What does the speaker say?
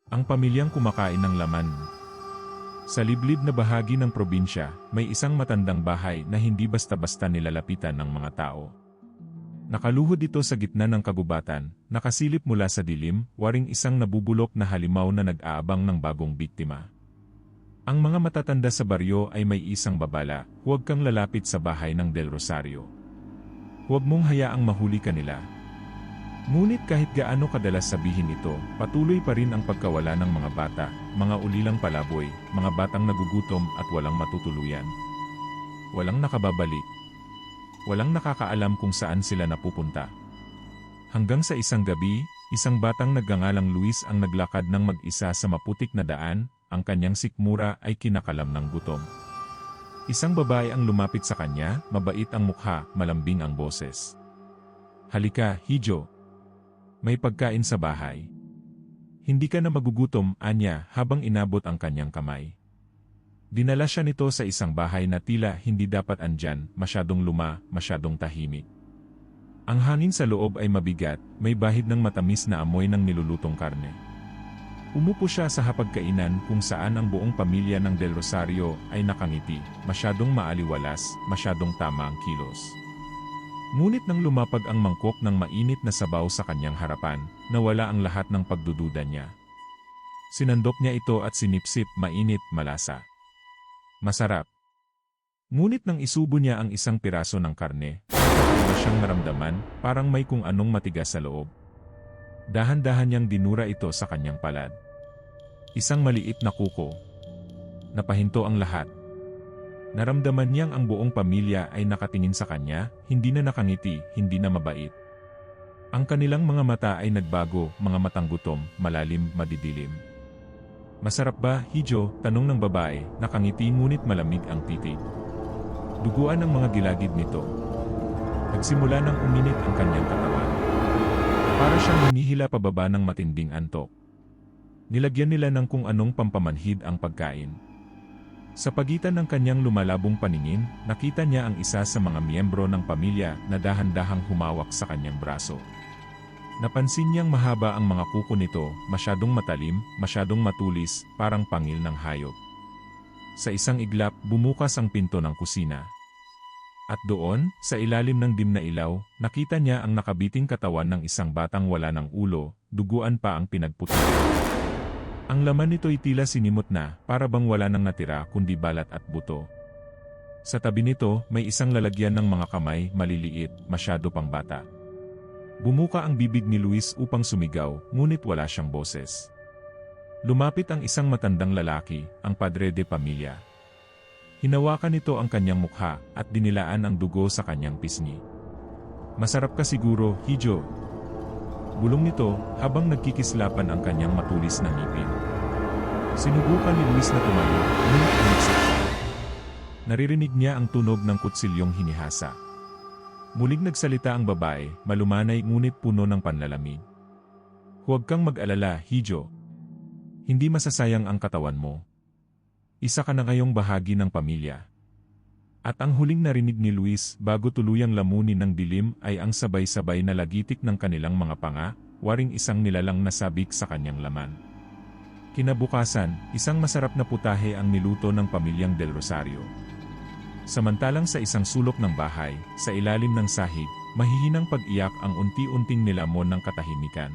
Ang pamilyang kumakain ng laman. Sa liblib na bahagi ng probinsya, may isang matandang bahay na hindi basta-basta nilalapitan ng mga tao. Nakaluhod ito sa gitna ng kagubatan, nakasilip mula sa dilim, waring isang nabubulok na halimaw na nag-aabang ng bagong biktima. Ang mga matatanda sa baryo ay may isang babala, huwag kang lalapit sa bahay ng Del Rosario. Huwag mong hayaang mahuli ka nila. Ngunit kahit gaano kadalas sabihin ito, patuloy pa rin ang pagkawala ng mga bata, mga ulilang palaboy, mga batang nagugutom at walang matutuluyan. Walang nakababalik. Walang nakakaalam kung saan sila napupunta. Hanggang sa isang gabi, isang batang nagngangalang Luis ang naglakad ng mag-isa sa maputik na daan, ang kanyang sikmura ay kinakalam ng gutom. Isang babae ang lumapit sa kanya, mabait ang mukha, malambing ang boses. "Halika, Hijo. May pagkain sa bahay. Hindi ka na magugutom," anya habang inabot ang kanyang kamay. Dinala siya nito sa isang bahay na tila hindi dapat andyan, masyadong luma, masyadong tahimik. Ang hangin sa loob ay mabigat, may bahid ng matamis na amoy ng nilulutong karne. Umupo siya sa hapagkainan kung saan ang buong pamilya ng Del Rosario ay nakangiti, masyadong maaliwalas, masyadong tama ang kilos. Ngunit nang lumapag ang mangkok ng mainit na sabaw sa kanyang harapan, nawala ang lahat ng pagdududa niya. Sinandok niya ito at sinipsip, mainit, malasa. Masarap. Ngunit nang isubo niya ang isang piraso ng karne, iba siyang naramdaman, parang may kung anong matigas sa loob. Dahan-dahan niyang dinura ito sa kanyang palad. Isang maliit na kuko. Napahinto ang lahat. Naramdaman niyang ang buong pamilya ay nakatingin sa kanya, hindi na nakangiti, hindi na mabait. Ang kanilang mga mata ay nagbago, mga matang gutom, malalim, madidilim. "Masarap ba, Hijo?" tanong ng babae, nakangiti ngunit malamig ang titig. Duguan ang mga gilagid nito. Nagsimula nang uminit ang kanyang katawan. Para siyang hinihila pababa ng matinding antok. Nilagyan nila ng kung anong pampamanhid ang pagkain. Sa pagitan ng kanyang lumalabong paningin, nakita niya ang isa sa mga miyembro ng pamilya na dahan-dahang humawak sa kanyang braso. Napansin niyang mahaba ang mga kuko nito, masyadong matalim, masyadong matulis, parang pangil ng hayop. Sa isang iglap, bumukas ang pinto ng kusina. At doon, sa ilalim ng dim na ilaw, nakita niya ang nakabiting katawan ng isang batang wala ng ulo, duguan pa ang pinagputi. Ang laman nito'y tila sinimot na, para bang wala nang natira kundi balat at buto. Sa tabi nito, may isang lalagyan ng mga kamay, maliliit, masyado pang bata. Bumuka ang bibig ni Luis upang sumigaw, ngunit wala siyang boses. Lumapit ang isang matandang lalaki, ang padre de pamilya. Hinawakan nito ang kanyang mukha, at dinilaan ang dugo sa kanyang pisngi. "Masarap ka siguro, Hijo." Bulong nito, habang nagkikislapan ang kanyang matulis na ngipin. Sinubukan ni Luis na tumayo, ngunit umiksit siya. Naririnig niya ang tunog ng kutsilyong hinihasa. Muling nagsalita ang babae, malumanay ngunit puno ng panlalamig. "Huwag kang mag-alala, Hijo. Hindi masasayang ang katawan mo. Isa ka na ngayong bahagi ng pamilya." At ang huling narinig ni Luis bago tuluyang lamunin ng dilim ay ang sabay-sabay na lagitik ng kanilang mga panga, waring isang nilalang nasabik sa kanyang laman. Kinabukasan, isang masarap na putahe ang niluto ng pamilyang Del Rosario. Samantalang sa isang sulok ng bahay, sa ilalim ng sahig, mahihinang pag-iyak ang unti-unting nilamon ng katahimikan.